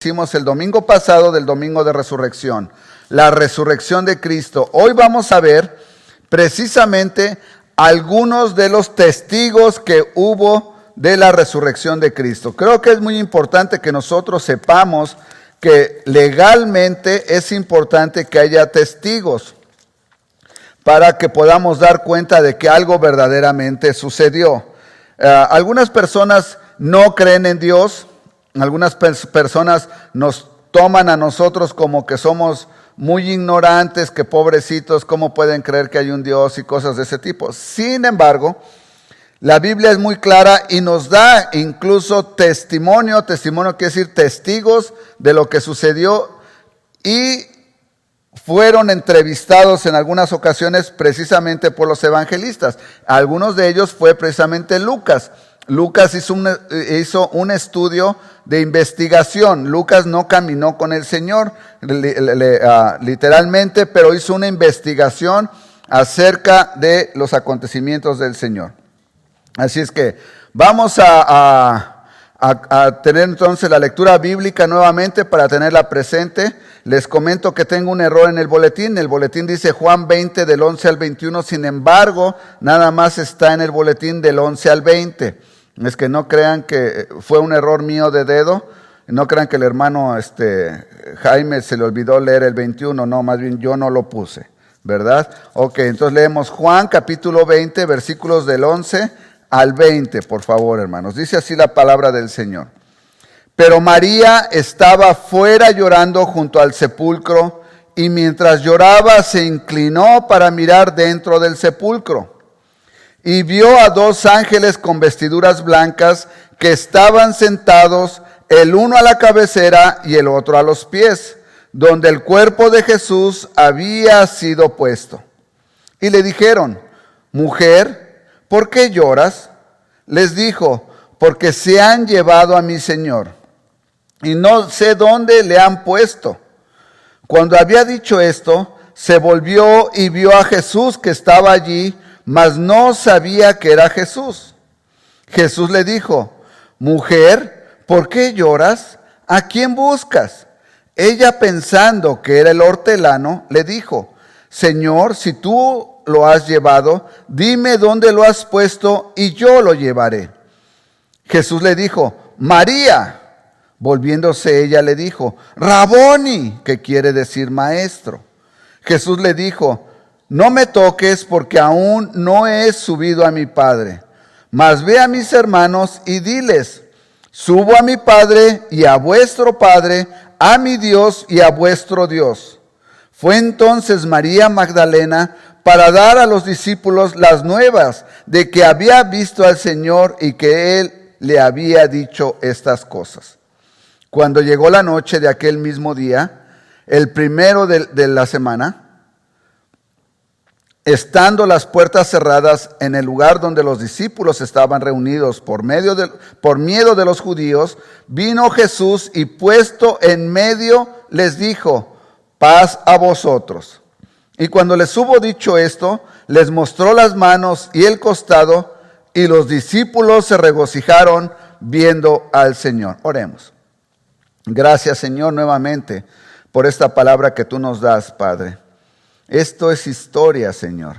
hicimos el domingo pasado del domingo de resurrección, la resurrección de Cristo. Hoy vamos a ver precisamente algunos de los testigos que hubo de la resurrección de Cristo. Creo que es muy importante que nosotros sepamos que legalmente es importante que haya testigos para que podamos dar cuenta de que algo verdaderamente sucedió. Algunas personas no creen en Dios, algunas personas nos toman a nosotros como que somos muy ignorantes, que pobrecitos, ¿cómo pueden creer que hay un Dios y cosas de ese tipo? Sin embargo, la Biblia es muy clara y nos da incluso testimonio quiere decir testigos de lo que sucedió, y fueron entrevistados en algunas ocasiones precisamente por los evangelistas. Algunos de ellos fue precisamente Lucas. Lucas hizo un estudio de investigación. Lucas no caminó con el Señor literalmente, pero hizo una investigación acerca de los acontecimientos del Señor. Así es que vamos a tener entonces la lectura bíblica nuevamente para tenerla presente. Les comento que tengo un error en el boletín. El boletín dice Juan 20 del 11 al 21. Sin embargo, nada más está en el boletín del 11 al 20. Es que no crean que fue un error mío de dedo. No crean que el hermano Jaime se le olvidó leer el 21. No, más bien yo no lo puse, ¿verdad? Ok, entonces leemos Juan capítulo 20, versículos del 11 al 20, por favor, hermanos. Dice así la palabra del Señor. Pero María estaba fuera llorando junto al sepulcro, y mientras lloraba se inclinó para mirar dentro del sepulcro. Y vio a dos ángeles con vestiduras blancas que estaban sentados, el uno a la cabecera y el otro a los pies, donde el cuerpo de Jesús había sido puesto. Y le dijeron: mujer, ¿por qué lloras? Les dijo: porque se han llevado a mi Señor, y no sé dónde le han puesto. Cuando había dicho esto, se volvió y vio a Jesús que estaba allí, mas no sabía que era Jesús. Jesús le dijo: mujer, ¿por qué lloras? ¿A quién buscas? Ella, pensando que era el hortelano, le dijo: Señor, si tú lo has llevado, dime dónde lo has puesto y yo lo llevaré. Jesús le dijo: María. Volviéndose ella le dijo: Raboni, que quiere decir maestro. Jesús le dijo: no me toques, porque aún no he subido a mi Padre. Mas ve a mis hermanos y diles: subo a mi Padre y a vuestro Padre, a mi Dios y a vuestro Dios. Fue entonces María Magdalena para dar a los discípulos las nuevas de que había visto al Señor y que Él le había dicho estas cosas. Cuando llegó la noche de aquel mismo día, el primero de la semana, estando las puertas cerradas en el lugar donde los discípulos estaban reunidos por miedo de los judíos, vino Jesús y puesto en medio les dijo: paz a vosotros. Y cuando les hubo dicho esto, les mostró las manos y el costado, y los discípulos se regocijaron viendo al Señor. Oremos. Gracias, Señor, nuevamente por esta palabra que tú nos das, Padre. Esto es historia, Señor.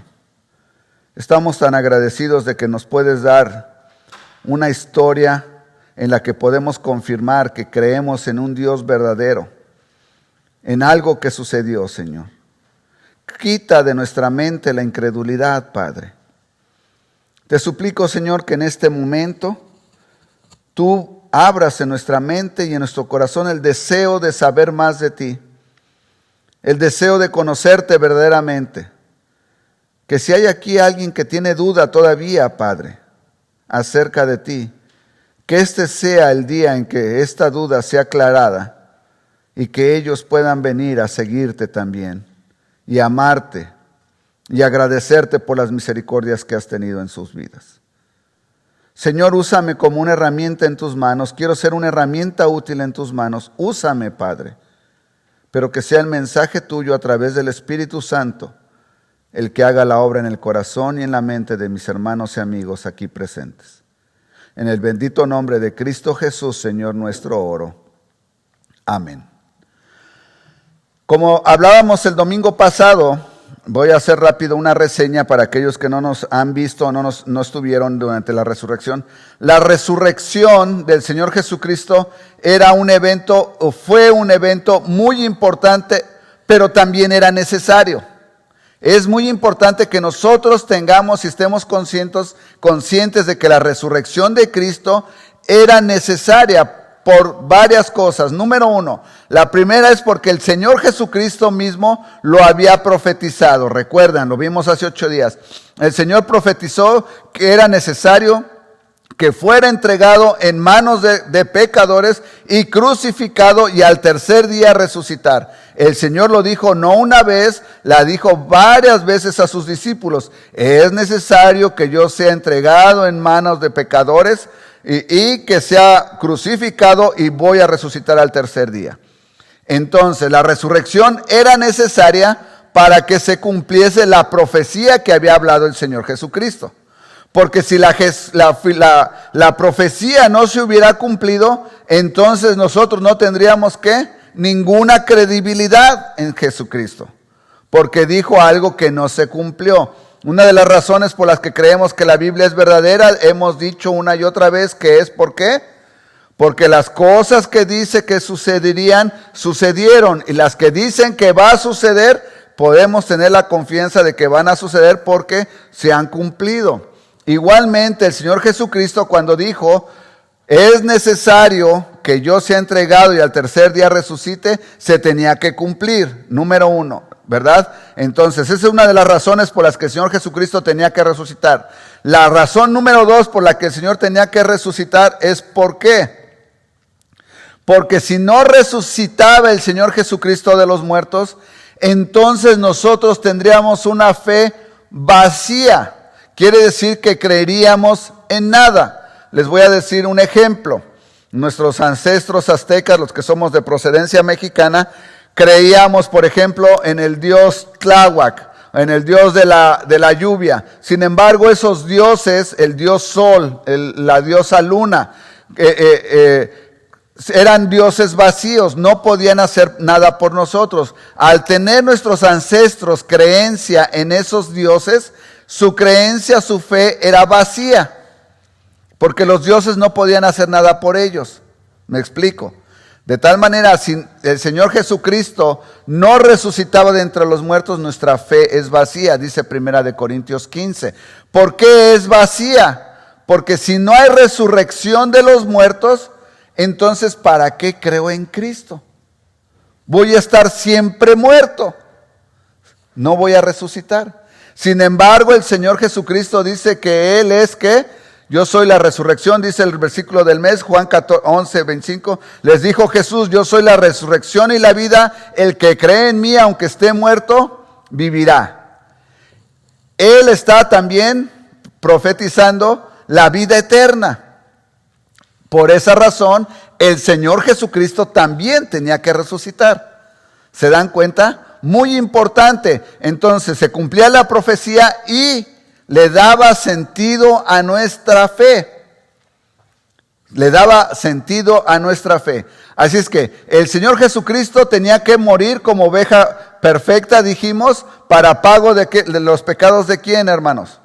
Estamos tan agradecidos de que nos puedes dar una historia en la que podemos confirmar que creemos en un Dios verdadero, en algo que sucedió, Señor. Quita de nuestra mente la incredulidad, Padre. Te suplico, Señor, que en este momento tú abras en nuestra mente y en nuestro corazón el deseo de saber más de ti, el deseo de conocerte verdaderamente. Que si hay aquí alguien que tiene duda todavía, Padre, acerca de ti, que este sea el día en que esta duda sea aclarada y que ellos puedan venir a seguirte también y amarte y agradecerte por las misericordias que has tenido en sus vidas. Señor, úsame como una herramienta en tus manos. Quiero ser una herramienta útil en tus manos. Úsame, Padre, pero que sea el mensaje tuyo a través del Espíritu Santo el que haga la obra en el corazón y en la mente de mis hermanos y amigos aquí presentes. En el bendito nombre de Cristo Jesús, Señor nuestro, oro. Amén. Como hablábamos el domingo pasado, voy a hacer rápido una reseña para aquellos que no nos han visto o no estuvieron durante la resurrección. La resurrección del Señor Jesucristo era un evento, o fue un evento muy importante, pero también era necesario. Es muy importante que nosotros tengamos y estemos conscientes de que la resurrección de Cristo era necesaria por varias cosas. Número uno, la primera es porque el Señor Jesucristo mismo lo había profetizado. Recuerdan, lo vimos hace 8 días. El Señor profetizó que era necesario que fuera entregado en manos de pecadores y crucificado y al tercer día resucitar. El Señor lo dijo no una vez, la dijo varias veces a sus discípulos. Es necesario que yo sea entregado en manos de pecadores y que sea crucificado y voy a resucitar al tercer día. Entonces, la resurrección era necesaria para que se cumpliese la profecía que había hablado el Señor Jesucristo. Porque si la profecía no se hubiera cumplido, entonces nosotros no tendríamos ninguna credibilidad en Jesucristo. Porque dijo algo que no se cumplió. Una de las razones por las que creemos que la Biblia es verdadera, hemos dicho una y otra vez que es ¿por qué? Porque las cosas que dice que sucederían, sucedieron. Y las que dicen que va a suceder, podemos tener la confianza de que van a suceder porque se han cumplido. Igualmente el Señor Jesucristo cuando dijo, es necesario que yo sea entregado y al tercer día resucite, se tenía que cumplir. Número uno, ¿verdad? Entonces, esa es una de las razones por las que el Señor Jesucristo tenía que resucitar. La razón número 2 por la que el Señor tenía que resucitar es ¿por qué? Porque si no resucitaba el Señor Jesucristo de los muertos, entonces nosotros tendríamos una fe vacía. Quiere decir que creeríamos en nada. Les voy a decir un ejemplo. Nuestros ancestros aztecas, los que somos de procedencia mexicana, creíamos, por ejemplo, en el dios Tláhuac, en el dios de la lluvia. Sin embargo, esos dioses, el dios sol, la diosa luna, eran dioses vacíos, no podían hacer nada por nosotros. Al tener nuestros ancestros creencia en esos dioses, su creencia, su fe era vacía, porque los dioses no podían hacer nada por ellos. ¿Me explico? De tal manera, si el Señor Jesucristo no resucitaba de entre los muertos, nuestra fe es vacía, dice 1 Corintios 15. ¿Por qué es vacía? Porque si no hay resurrección de los muertos, entonces ¿para qué creo en Cristo? Voy a estar siempre muerto. No voy a resucitar. Sin embargo, el Señor Jesucristo dice que Él es yo soy la resurrección, dice el versículo del mes, Juan 11, 25. Les dijo Jesús, yo soy la resurrección y la vida, el que cree en mí, aunque esté muerto, vivirá. Él está también profetizando la vida eterna. Por esa razón, el Señor Jesucristo también tenía que resucitar. ¿Se dan cuenta? Muy importante. Entonces se cumplía la profecía y le daba sentido a nuestra fe. Le daba sentido a nuestra fe. Así es que el Señor Jesucristo tenía que morir como oveja perfecta, dijimos, para pago de los pecados de quién, hermanos.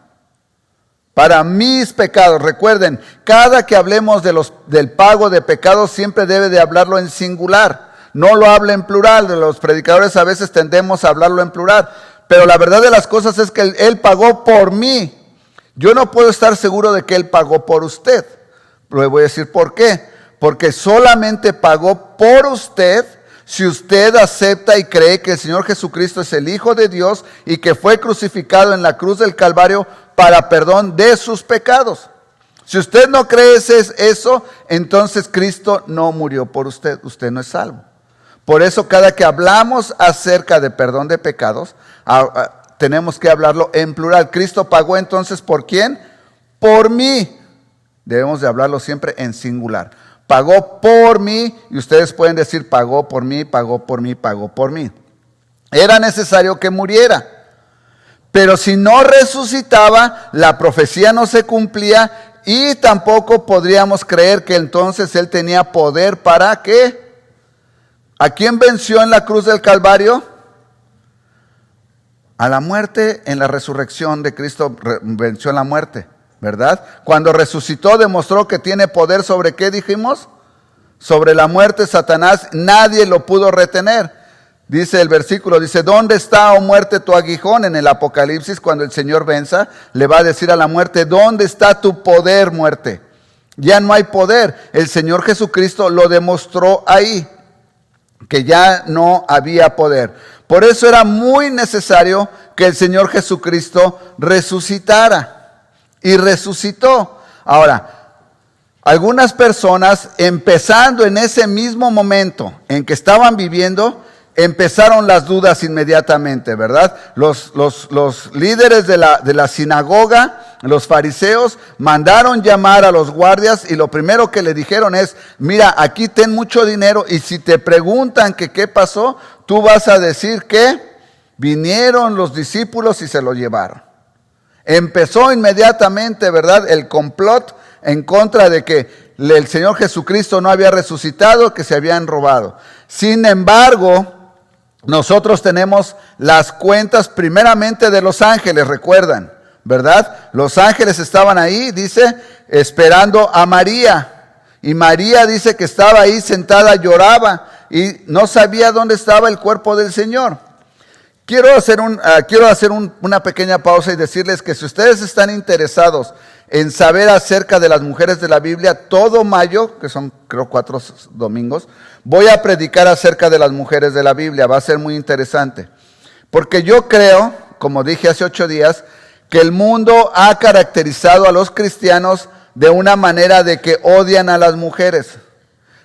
Para mis pecados. Recuerden, cada que hablemos del pago de pecados siempre debe de hablarlo en singular. No lo hable en plural. Los predicadores a veces tendemos a hablarlo en plural. Pero la verdad de las cosas es que Él pagó por mí. Yo no puedo estar seguro de que Él pagó por usted. Le voy a decir por qué. Porque solamente pagó por usted si usted acepta y cree que el Señor Jesucristo es el Hijo de Dios y que fue crucificado en la cruz del Calvario para perdón de sus pecados. Si usted no cree eso, entonces Cristo no murió por usted. Usted no es salvo. Por eso cada que hablamos acerca de perdón de pecados, tenemos que hablarlo en plural. Cristo pagó entonces ¿por quién? Por mí. Debemos de hablarlo siempre en singular. Pagó por mí, y ustedes pueden decir pagó por mí, pagó por mí, pagó por mí. Era necesario que muriera. Pero si no resucitaba, la profecía no se cumplía y tampoco podríamos creer que entonces Él tenía poder para ¿qué? ¿A quién venció en la cruz del Calvario? A la muerte. En la resurrección de Cristo venció la muerte, ¿verdad? Cuando resucitó demostró que tiene poder sobre ¿qué dijimos? Sobre la muerte. Satanás, nadie lo pudo retener. Dice el versículo, dice, ¿dónde está, oh muerte, tu aguijón? En el Apocalipsis, cuando el Señor venza, le va a decir a la muerte, ¿dónde está tu poder, muerte? Ya no hay poder. El Señor Jesucristo lo demostró ahí, que ya no había poder. Por eso era muy necesario que el Señor Jesucristo resucitara. Y resucitó. Ahora, algunas personas, empezando en ese mismo momento en que estaban viviendo, empezaron las dudas inmediatamente, ¿verdad? Los líderes de la sinagoga, los fariseos, mandaron llamar a los guardias y lo primero que le dijeron es, mira, aquí ten mucho dinero y si te preguntan que qué pasó, tú vas a decir que vinieron los discípulos y se lo llevaron. Empezó inmediatamente, ¿verdad?, el complot en contra de que el Señor Jesucristo no había resucitado, que se habían robado. Sin embargo, nosotros tenemos las cuentas primeramente de los ángeles, recuerdan, ¿verdad? Los ángeles estaban ahí, dice, esperando a María. Y María dice que estaba ahí sentada, lloraba y no sabía dónde estaba el cuerpo del Señor. Quiero hacer una pequeña pausa y decirles que si ustedes están interesados en saber acerca de las mujeres de la Biblia, todo mayo, que son creo 4 domingos, voy a predicar acerca de las mujeres de la Biblia. Va a ser muy interesante. Porque yo creo, como dije hace 8 días, que el mundo ha caracterizado a los cristianos de una manera de que odian a las mujeres.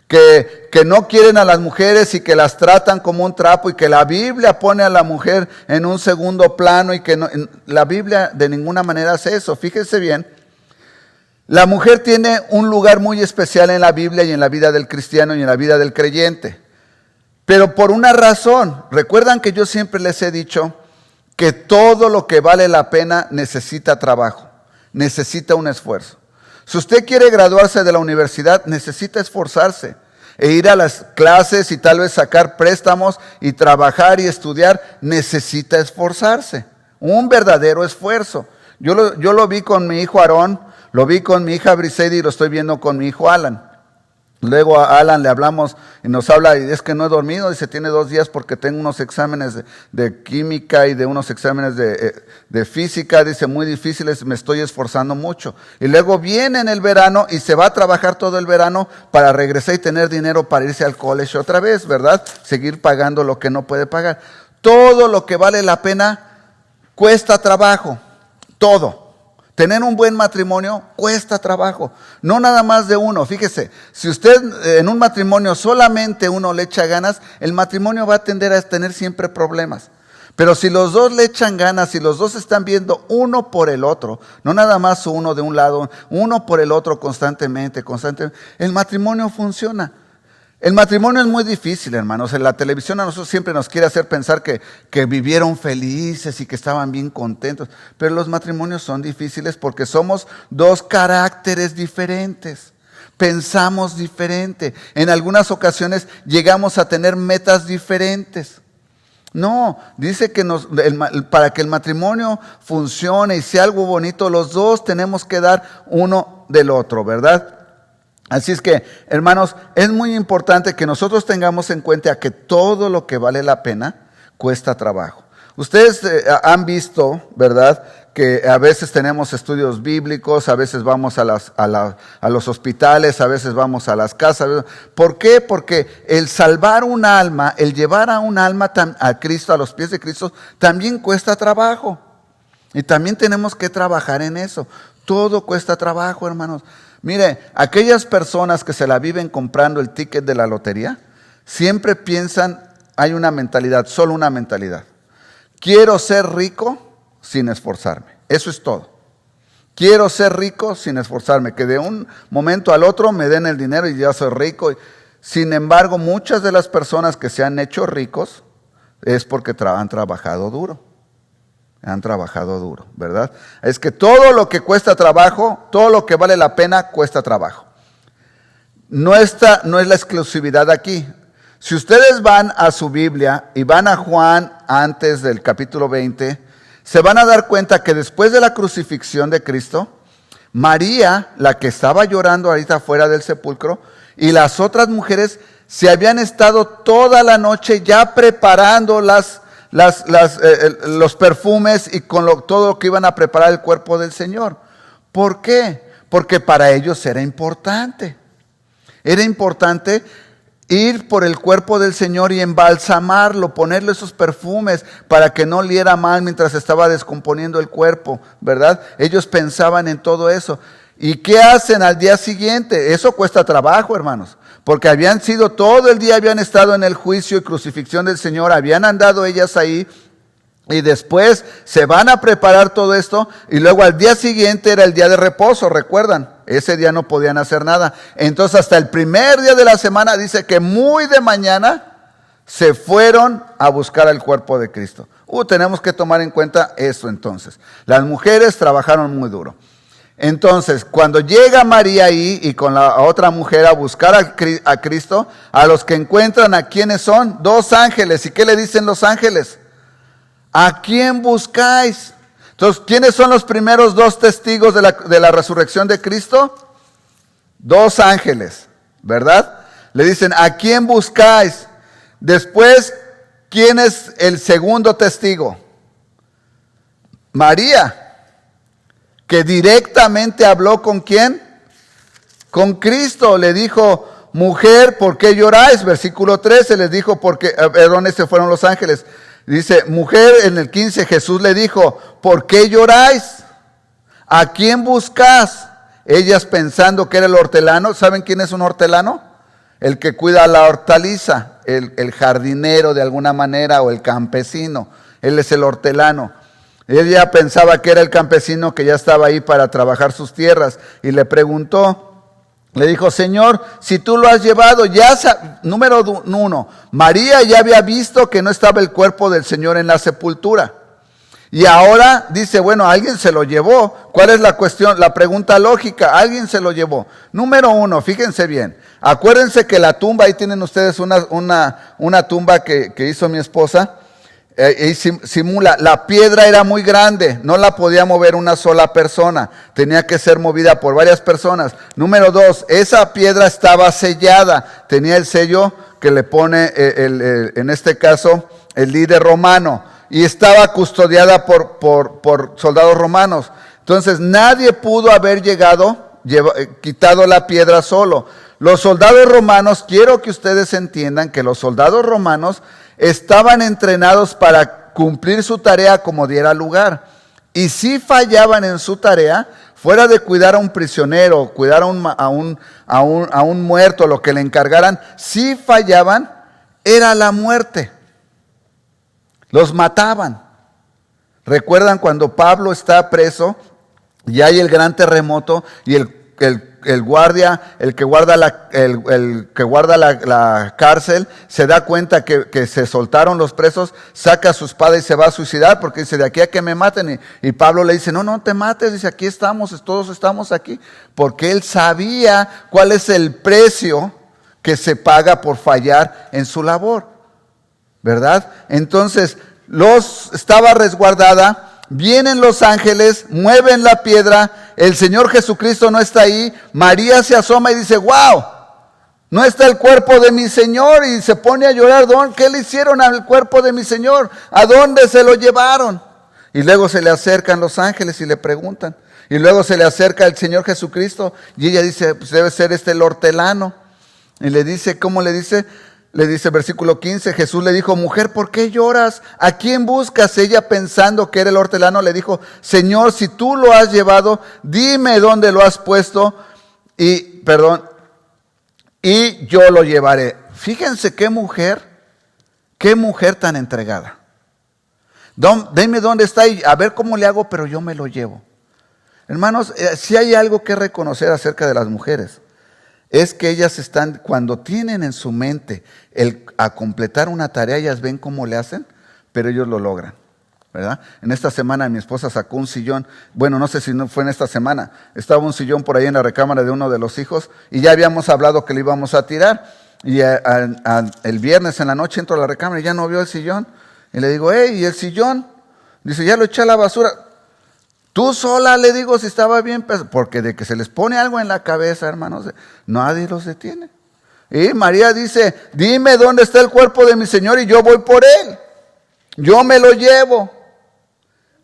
Que no quieren a las mujeres y que las tratan como un trapo y que la Biblia pone a la mujer en un segundo plano y que no, la Biblia de ninguna manera hace eso. Fíjense bien, la mujer tiene un lugar muy especial en la Biblia y en la vida del cristiano y en la vida del creyente. Pero por una razón, recuerdan que yo siempre les he dicho que todo lo que vale la pena necesita trabajo, necesita un esfuerzo. Si usted quiere graduarse de la universidad, necesita esforzarse e ir a las clases y tal vez sacar préstamos y trabajar y estudiar, necesita esforzarse. Un verdadero esfuerzo. Yo lo vi con mi hijo Aarón, lo vi con mi hija Briseida y lo estoy viendo con mi hijo Alan. Luego a Alan le hablamos y nos habla y es que no he dormido, dice tiene 2 días porque tengo unos exámenes de química y de unos exámenes de física, dice muy difíciles, me estoy esforzando mucho. Y luego viene en el verano y se va a trabajar todo el verano para regresar y tener dinero para irse al college otra vez, ¿verdad? Seguir pagando lo que no puede pagar. Todo lo que vale la pena cuesta trabajo, todo. Tener un buen matrimonio cuesta trabajo, no nada más de uno. Fíjese, si usted en un matrimonio solamente uno le echa ganas, el matrimonio va a tender a tener siempre problemas. Pero si los dos le echan ganas, si los dos están viendo uno por el otro, no nada más uno de un lado, uno por el otro constantemente, el matrimonio funciona. El matrimonio es muy difícil, hermanos. En la televisión a nosotros siempre nos quiere hacer pensar que vivieron felices y que estaban bien contentos. Pero los matrimonios son difíciles porque somos 2 caracteres diferentes. Pensamos diferente. En algunas ocasiones llegamos a tener metas diferentes. No, dice que para que el matrimonio funcione y sea algo bonito, los dos tenemos que dar uno del otro, ¿verdad? Así es que, hermanos, es muy importante que nosotros tengamos en cuenta que todo lo que vale la pena cuesta trabajo. Ustedes han visto, ¿verdad?, que a veces tenemos estudios bíblicos, a veces vamos a los hospitales, a veces vamos a las casas. ¿Por qué? Porque el salvar un alma, el llevar a un alma a Cristo, a los pies de Cristo, también cuesta trabajo. Y también tenemos que trabajar en eso. Todo cuesta trabajo, hermanos. Mire, aquellas personas que se la viven comprando el ticket de la lotería, siempre piensan, hay una mentalidad, solo una mentalidad. Quiero ser rico sin esforzarme. Eso es todo. Quiero ser rico sin esforzarme, que de un momento al otro me den el dinero y ya soy rico. Sin embargo, muchas de las personas que se han hecho ricos es porque han trabajado duro. Han trabajado duro, ¿verdad? Es que todo lo que cuesta trabajo, todo lo que vale la pena, cuesta trabajo. No es la exclusividad aquí. Si ustedes van a su Biblia y van a Juan antes del capítulo 20, se van a dar cuenta que después de la crucifixión de Cristo, María, la que estaba llorando ahorita fuera del sepulcro, y las otras mujeres se habían estado toda la noche ya preparando los perfumes y con todo lo que iban a preparar el cuerpo del Señor. ¿Por qué? Porque para ellos era importante. Era importante ir por el cuerpo del Señor y embalsamarlo, ponerle esos perfumes para que no oliera mal mientras estaba descomponiendo el cuerpo, ¿verdad? Ellos pensaban en todo eso. ¿Y qué hacen al día siguiente? Eso cuesta trabajo, hermanos, porque habían sido todo el día, habían estado en el juicio y crucifixión del Señor, habían andado ellas ahí. Y después se van a preparar todo esto y luego al día siguiente era el día de reposo, ¿recuerdan? Ese día no podían hacer nada. Entonces hasta el primer día de la semana dice que muy de mañana se fueron a buscar al cuerpo de Cristo. Tenemos que tomar en cuenta eso entonces. Las mujeres trabajaron muy duro. Entonces cuando llega María ahí y con la otra mujer a buscar a Cristo, a los que encuentran, ¿a quiénes son? 2 ángeles. ¿Y qué le dicen los ángeles? ¿A quién buscáis? Entonces, ¿quiénes son los primeros 2 testigos de la resurrección de Cristo? 2 ángeles, ¿verdad? Le dicen, ¿a quién buscáis? Después, ¿quién es el segundo testigo? María, que directamente habló ¿con quién? Con Cristo. Le dijo, mujer, ¿por qué lloráis? Versículo 13 les dijo, perdón, estos fueron los ángeles. Dice, mujer, en el 15 Jesús le dijo, ¿por qué lloráis? ¿A quién buscás? Ellas pensando que era el hortelano. ¿Saben quién es un hortelano? El que cuida la hortaliza, el jardinero de alguna manera o el campesino. Él es el hortelano. Ella pensaba que era el campesino que ya estaba ahí para trabajar sus tierras y le preguntó. Le dijo, Señor, si tú lo has llevado, número 1, María ya había visto que no estaba el cuerpo del Señor en la sepultura. Y ahora dice, bueno, alguien se lo llevó. ¿Cuál es la cuestión? La pregunta lógica, alguien se lo llevó. Número 1, fíjense bien. Acuérdense que la tumba, ahí tienen ustedes una tumba que hizo mi esposa. Simula, la piedra era muy grande, no la podía mover una sola persona, tenía que ser movida por varias personas. Número 2, esa piedra estaba sellada, tenía el sello que le pone en este caso el líder romano y estaba custodiada por soldados romanos. Entonces nadie pudo haber quitado la piedra solo. Los soldados romanos, quiero que ustedes entiendan que los soldados romanos estaban entrenados para cumplir su tarea como diera lugar. Y si fallaban en su tarea, fuera de cuidar a un prisionero, cuidar a un muerto, lo que le encargaran, si fallaban, era la muerte. Los mataban. ¿Recuerdan cuando Pablo está preso y hay el gran terremoto y el guardia, el que guarda la cárcel, se da cuenta que se soltaron los presos, saca su espada y se va a suicidar porque dice, de aquí a que me maten. Y Pablo le dice, no te mates, dice, aquí estamos, todos estamos aquí. Porque él sabía cuál es el precio que se paga por fallar en su labor, ¿verdad? Entonces, estaba resguardada. Vienen los ángeles, mueven la piedra, el Señor Jesucristo no está ahí, María se asoma y dice, wow, no está el cuerpo de mi Señor, y se pone a llorar, ¿qué le hicieron al cuerpo de mi Señor? ¿A dónde se lo llevaron? Y luego se le acercan los ángeles y le preguntan, y luego se le acerca el Señor Jesucristo, y ella dice, pues debe ser el hortelano, y le dice, ¿cómo le dice? Le dice versículo 15, Jesús le dijo, mujer, ¿por qué lloras? ¿A quién buscas? Ella pensando que era el hortelano le dijo, Señor, si tú lo has llevado, dime dónde lo has puesto y yo lo llevaré. Fíjense qué mujer tan entregada. Dime dónde está y a ver cómo le hago, pero yo me lo llevo. Hermanos, si hay algo que reconocer acerca de las mujeres, es que ellas están, cuando tienen en su mente a completar una tarea, ellas ven cómo le hacen, pero ellos lo logran, ¿verdad? En esta semana mi esposa sacó un sillón, bueno, no sé si no fue en esta semana, estaba un sillón por ahí en la recámara de uno de los hijos y ya habíamos hablado que le íbamos a tirar. Y el viernes en la noche entro a la recámara y ya no vio el sillón. Y le digo, hey, ¿y el sillón? Dice, ya lo eché a la basura. Tú sola, le digo, si estaba bien pesado. Porque de que se les pone algo en la cabeza, hermanos, nadie los detiene. Y María dice, dime dónde está el cuerpo de mi Señor y yo voy por él. Yo me lo llevo.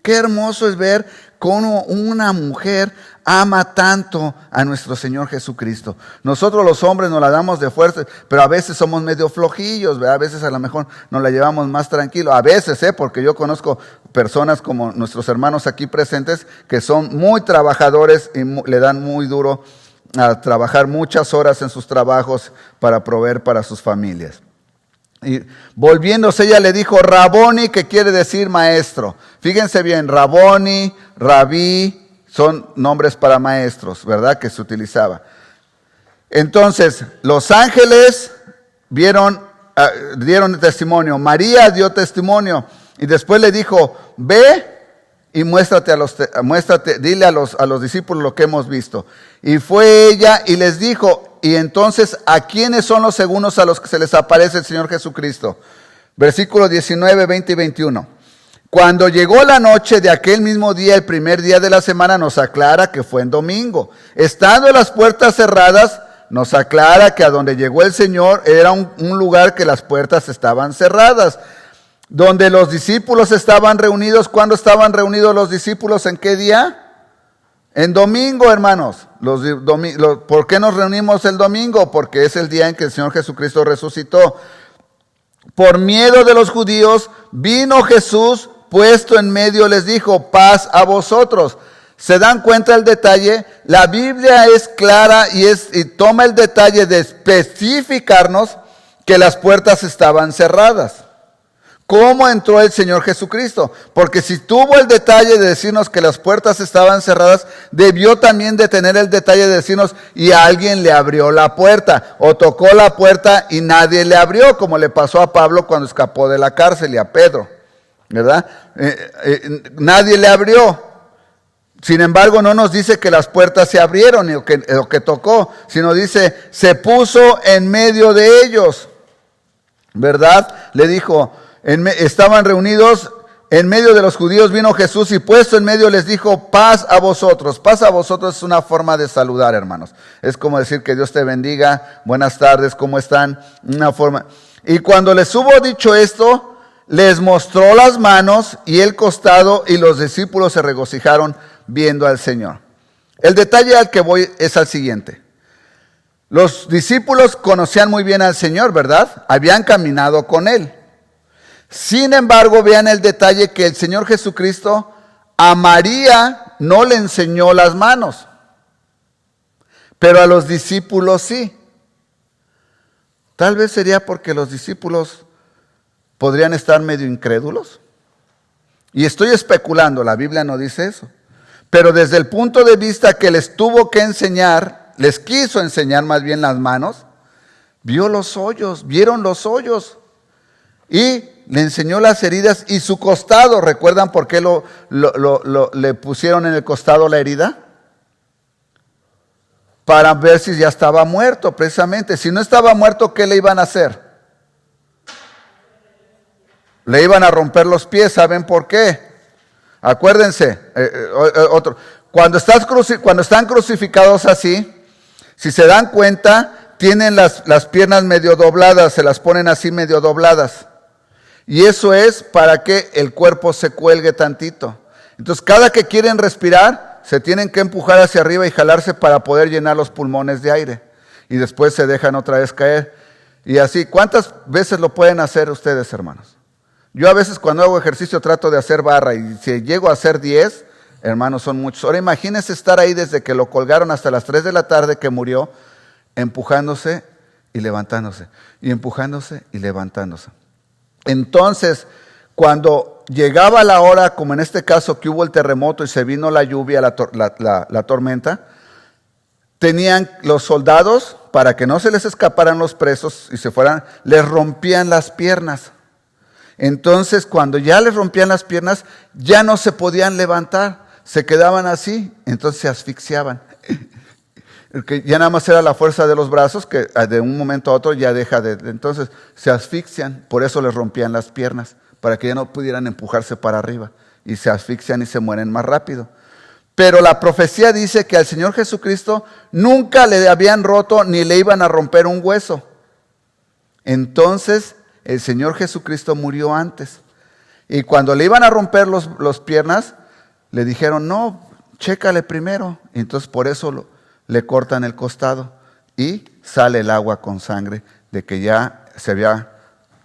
Qué hermoso es ver cómo una mujer ama tanto a nuestro Señor Jesucristo. Nosotros los hombres nos la damos de fuerza, pero a veces somos medio flojillos, ¿verdad? A veces a lo mejor nos la llevamos más tranquilo. A veces, porque yo conozco personas como nuestros hermanos aquí presentes que son muy trabajadores y le dan muy duro a trabajar muchas horas en sus trabajos para proveer para sus familias. Y volviéndose ella le dijo Raboni, que quiere decir maestro. Fíjense bien, Raboni, Rabí, son nombres para maestros, ¿verdad? Que se utilizaba. Entonces, los ángeles dieron testimonio. María dio testimonio. Y después le dijo, ve y dile a los discípulos lo que hemos visto. Y fue ella y les dijo, y entonces, ¿a quiénes son los segundos a los que se les aparece el Señor Jesucristo? Versículos 19, 20 y 21. Cuando llegó la noche de aquel mismo día, el primer día de la semana, nos aclara que fue en domingo. Estando las puertas cerradas, nos aclara que a donde llegó el Señor era un lugar que las puertas estaban cerradas. Donde los discípulos estaban reunidos. ¿Cuándo estaban reunidos los discípulos? ¿En qué día? En domingo, hermanos. ¿Por qué nos reunimos el domingo? Porque es el día en que el Señor Jesucristo resucitó. Por miedo de los judíos, vino Jesús, puesto en medio, les dijo, paz a vosotros. ¿Se dan cuenta el detalle? La Biblia es clara y toma el detalle de especificarnos que las puertas estaban cerradas. ¿Cómo entró el Señor Jesucristo? Porque si tuvo el detalle de decirnos que las puertas estaban cerradas, debió también de tener el detalle de decirnos, y alguien le abrió la puerta, o tocó la puerta y nadie le abrió, como le pasó a Pablo cuando escapó de la cárcel y a Pedro, ¿verdad? Nadie le abrió. Sin embargo, no nos dice que las puertas se abrieron o que tocó, sino dice, se puso en medio de ellos, ¿verdad? Le dijo, estaban reunidos en medio de los judíos, vino Jesús y puesto en medio les dijo, paz a vosotros. Paz a vosotros es una forma de saludar, hermanos. Es como decir que Dios te bendiga, buenas tardes, ¿cómo están? Una forma. Y cuando les hubo dicho esto, les mostró las manos y el costado, y los discípulos se regocijaron viendo al Señor. El detalle al que voy es al siguiente. Los discípulos conocían muy bien al Señor, ¿verdad? Habían caminado con Él. Sin embargo, vean el detalle que el Señor Jesucristo a María no le enseñó las manos, pero a los discípulos sí. Tal vez sería porque los discípulos podrían estar medio incrédulos. Y estoy especulando, la Biblia no dice eso. Pero desde el punto de vista que les tuvo que enseñar, les quiso enseñar más bien las manos, vieron los hoyos. Y le enseñó las heridas y su costado. ¿Recuerdan por qué le pusieron en el costado la herida? Para ver si ya estaba muerto, precisamente. Si no estaba muerto, ¿qué le iban a hacer? Le iban a romper los pies. ¿Saben por qué? Acuérdense, cuando están crucificados así, si se dan cuenta, tienen las piernas medio dobladas, se las ponen así medio dobladas. Y eso es para que el cuerpo se cuelgue tantito. Entonces, cada que quieren respirar, se tienen que empujar hacia arriba y jalarse para poder llenar los pulmones de aire. Y después se dejan otra vez caer. Y así, ¿cuántas veces lo pueden hacer ustedes, hermanos? Yo a veces cuando hago ejercicio trato de hacer barra y si llego a hacer 10, hermanos, son muchos. Ahora imagínense estar ahí desde que lo colgaron hasta las 3 de la tarde que murió, empujándose y levantándose, y empujándose y levantándose. Entonces, cuando llegaba la hora, como en este caso que hubo el terremoto y se vino la lluvia, la tormenta, tenían los soldados, para que no se les escaparan los presos y se fueran, les rompían las piernas. Entonces, cuando ya les rompían las piernas, ya no se podían levantar, se quedaban así, entonces se asfixiaban. que ya nada más era la fuerza de los brazos, que de un momento a otro ya deja entonces se asfixian, por eso les rompían las piernas, para que ya no pudieran empujarse para arriba, y se asfixian y se mueren más rápido. Pero la profecía dice que al Señor Jesucristo nunca le habían roto ni le iban a romper un hueso. Entonces el Señor Jesucristo murió antes. Y cuando le iban a romper los piernas, le dijeron, no, chécale primero. Y entonces por eso le cortan el costado y sale el agua con sangre, de que ya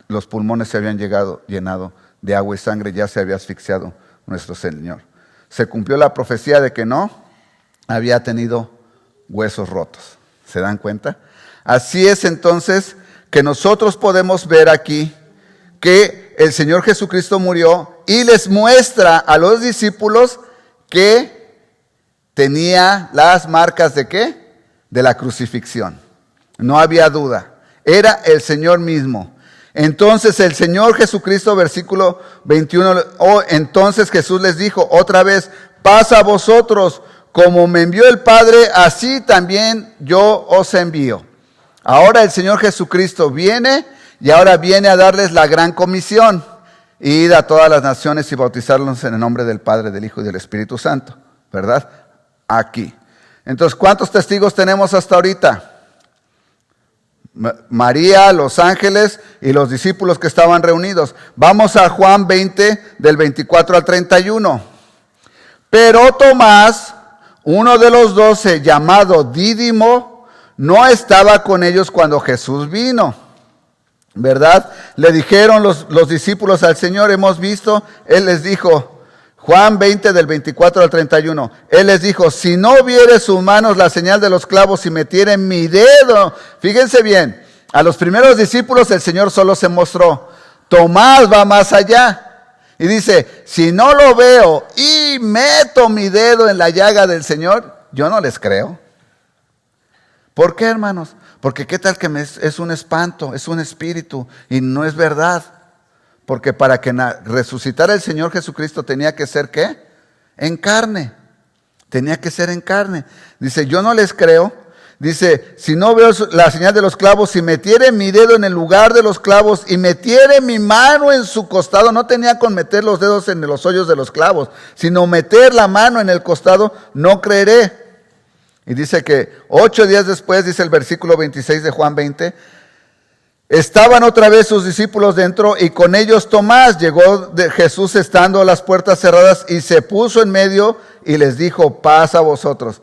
los pulmones se habían llenado de agua y sangre, ya se había asfixiado nuestro Señor. Se cumplió la profecía de que no había tenido huesos rotos. ¿Se dan cuenta? Así es entonces que nosotros podemos ver aquí que el Señor Jesucristo murió y les muestra a los discípulos que tenía las marcas ¿de qué? De la crucifixión. No había duda. Era el Señor mismo. Entonces el Señor Jesucristo, versículo 21, entonces Jesús les dijo otra vez, paz a vosotros, como me envió el Padre, así también yo os envío. Ahora el Señor Jesucristo viene y ahora viene a darles la gran comisión. Id a todas las naciones y bautizarlos en el nombre del Padre, del Hijo y del Espíritu Santo. ¿Verdad? Aquí. Entonces, ¿cuántos testigos tenemos hasta ahorita? María, los ángeles y los discípulos que estaban reunidos. Vamos a Juan 20, del 24 al 31. Pero Tomás, uno de los 12, llamado Dídimo, no estaba con ellos cuando Jesús vino. ¿Verdad? Le dijeron los discípulos al Señor, hemos visto, Él les dijo, Juan 20 del 24 al 31, Él les dijo, si no viere sus manos la señal de los clavos y metiere mi dedo, fíjense bien, a los primeros discípulos el Señor solo se mostró, Tomás va más allá y dice, si no lo veo y meto mi dedo en la llaga del Señor, yo no les creo. ¿Por qué, hermanos? Porque qué tal que es un espanto, es un espíritu y no es verdad. Porque para que resucitara el Señor Jesucristo tenía que ser ¿qué? En carne. Tenía que ser en carne. Dice, yo no les creo. Dice, si no veo la señal de los clavos, si metiere mi dedo en el lugar de los clavos y metiere mi mano en su costado, no tenía con meter los dedos en los hoyos de los clavos, sino meter la mano en el costado, no creeré. Y dice que 8 días después, dice el versículo 26 de Juan 20, estaban otra vez sus discípulos dentro y con ellos Tomás. Llegó Jesús estando las puertas cerradas y se puso en medio y les dijo, paz a vosotros.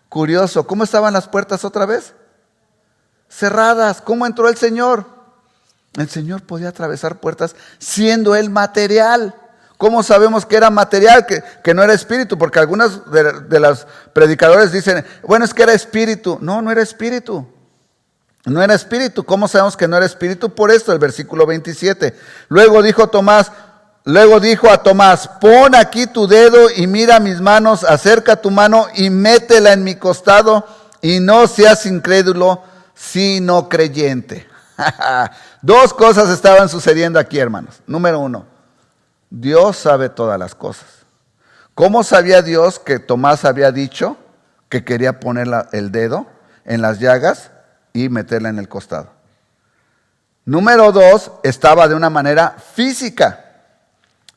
Curioso, ¿cómo estaban las puertas otra vez? Cerradas. ¿Cómo entró el Señor? El Señor podía atravesar puertas siendo Él material. ¿Cómo sabemos que era material, que no era espíritu? Porque algunos de los predicadores dicen, bueno, es que era espíritu. No, no era espíritu. No era espíritu. ¿Cómo sabemos que no era espíritu? Por esto, el versículo 27. Luego dijo a Tomás, pon aquí tu dedo y mira mis manos, acerca tu mano y métela en mi costado y no seas incrédulo, sino creyente. Dos cosas estaban sucediendo aquí, hermanos. Número 1. Dios sabe todas las cosas. ¿Cómo sabía Dios que Tomás había dicho que quería poner el dedo en las llagas y meterla en el costado? Número 2, estaba de una manera física.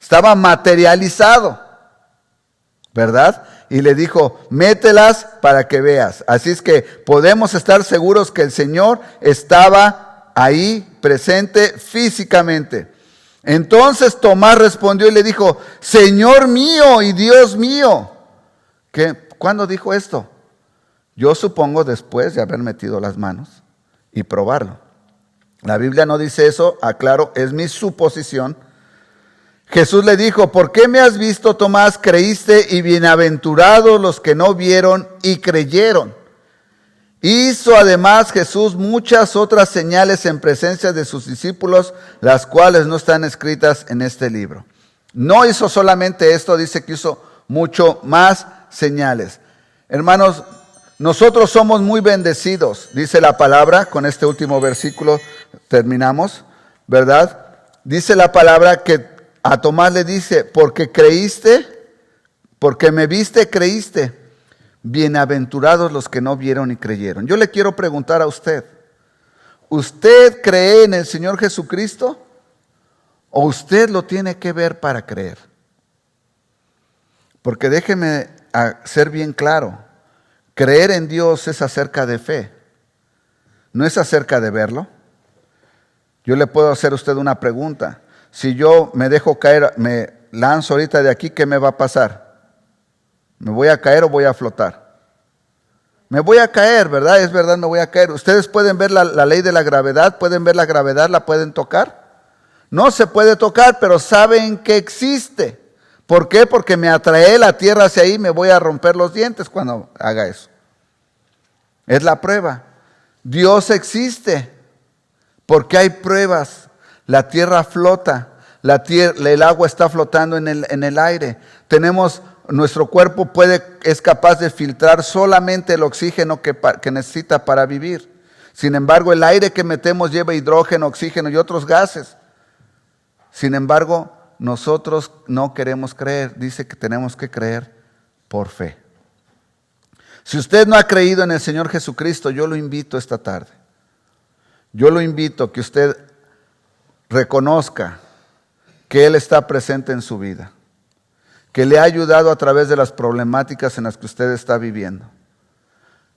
Estaba materializado. ¿Verdad? Y le dijo, mételas para que veas. Así es que podemos estar seguros que el Señor estaba ahí presente físicamente. Entonces Tomás respondió y le dijo, Señor mío y Dios mío. ¿Cuándo dijo esto? Yo supongo después de haber metido las manos y probarlo. La Biblia no dice eso, aclaro, es mi suposición. Jesús le dijo, ¿por qué me has visto, Tomás? Creíste, y bienaventurados los que no vieron y creyeron. Hizo además Jesús muchas otras señales en presencia de sus discípulos, las cuales no están escritas en este libro. No hizo solamente esto, dice que hizo mucho más señales. Hermanos, nosotros somos muy bendecidos, dice la palabra, con este último versículo terminamos, ¿verdad? Dice la palabra que a Tomás le dice, porque creíste, porque me viste, creíste. Bienaventurados los que no vieron y creyeron. Yo le quiero preguntar a usted, ¿usted cree en el Señor Jesucristo o usted lo tiene que ver para creer? Porque déjeme ser bien claro, creer en Dios es acerca de fe, no es acerca de verlo. Yo le puedo hacer a usted una pregunta. Si yo me dejo caer, me lanzo ahorita de aquí, ¿qué me va a pasar? ¿Me voy a caer o voy a flotar? Me voy a caer, ¿verdad? Es verdad, me voy a caer. ¿Ustedes pueden ver la ley de la gravedad? ¿Pueden ver la gravedad? ¿La pueden tocar? No se puede tocar, pero saben que existe. ¿Por qué? Porque me atrae la tierra hacia ahí, me voy a romper los dientes cuando haga eso. Es la prueba. Dios existe porque hay pruebas. La tierra flota, el agua está flotando en el aire. Nuestro cuerpo es capaz de filtrar solamente el oxígeno que necesita para vivir. Sin embargo, el aire que metemos lleva hidrógeno, oxígeno y otros gases. Sin embargo, nosotros no queremos creer. Dice que tenemos que creer por fe. Si usted no ha creído en el Señor Jesucristo, yo lo invito esta tarde. Yo lo invito a que usted reconozca que Él está presente en su vida, que le ha ayudado a través de las problemáticas en las que usted está viviendo.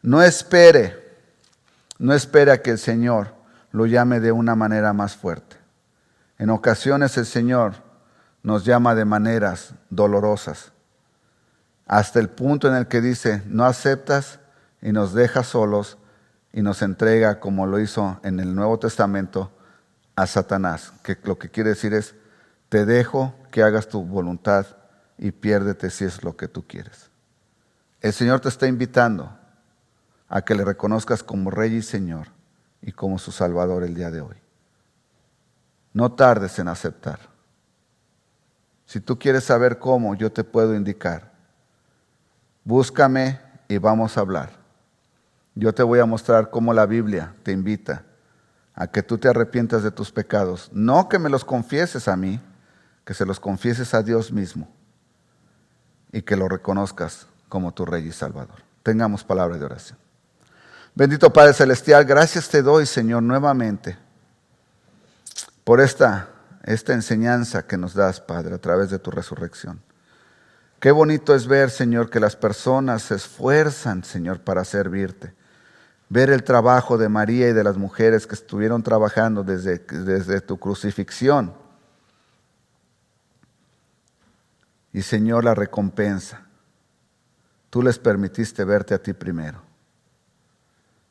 No espere a que el Señor lo llame de una manera más fuerte. En ocasiones el Señor nos llama de maneras dolorosas, hasta el punto en el que dice, no aceptas y nos deja solos y nos entrega, como lo hizo en el Nuevo Testamento, a Satanás, que lo que quiere decir es, te dejo que hagas tu voluntad y piérdete si es lo que tú quieres. El Señor te está invitando a que le reconozcas como Rey y Señor y como su Salvador el día de hoy. No tardes en aceptar. Si tú quieres saber cómo, yo te puedo indicar. Búscame y vamos a hablar. Yo te voy a mostrar cómo la Biblia te invita a que tú te arrepientas de tus pecados. No que me los confieses a mí, que se los confieses a Dios mismo y que lo reconozcas como tu Rey y Salvador. Tengamos palabra de oración. Bendito Padre Celestial, gracias te doy, Señor, nuevamente por esta enseñanza que nos das, Padre, a través de tu resurrección. Qué bonito es ver, Señor, que las personas se esfuerzan, Señor, para servirte. Ver el trabajo de María y de las mujeres que estuvieron trabajando desde tu crucifixión. Y, Señor, la recompensa. Tú les permitiste verte a ti primero.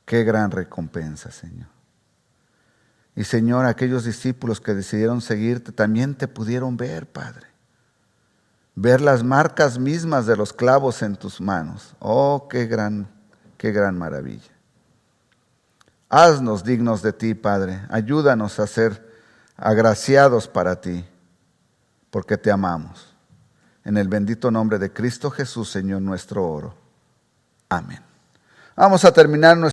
Qué gran recompensa, Señor. Y, Señor, aquellos discípulos que decidieron seguirte también te pudieron ver, Padre. Ver las marcas mismas de los clavos en tus manos. Oh, qué gran maravilla. Haznos dignos de ti, Padre. Ayúdanos a ser agraciados para ti, porque te amamos. En el bendito nombre de Cristo Jesús, Señor, nuestro oro. Amén. Vamos a terminar nuestro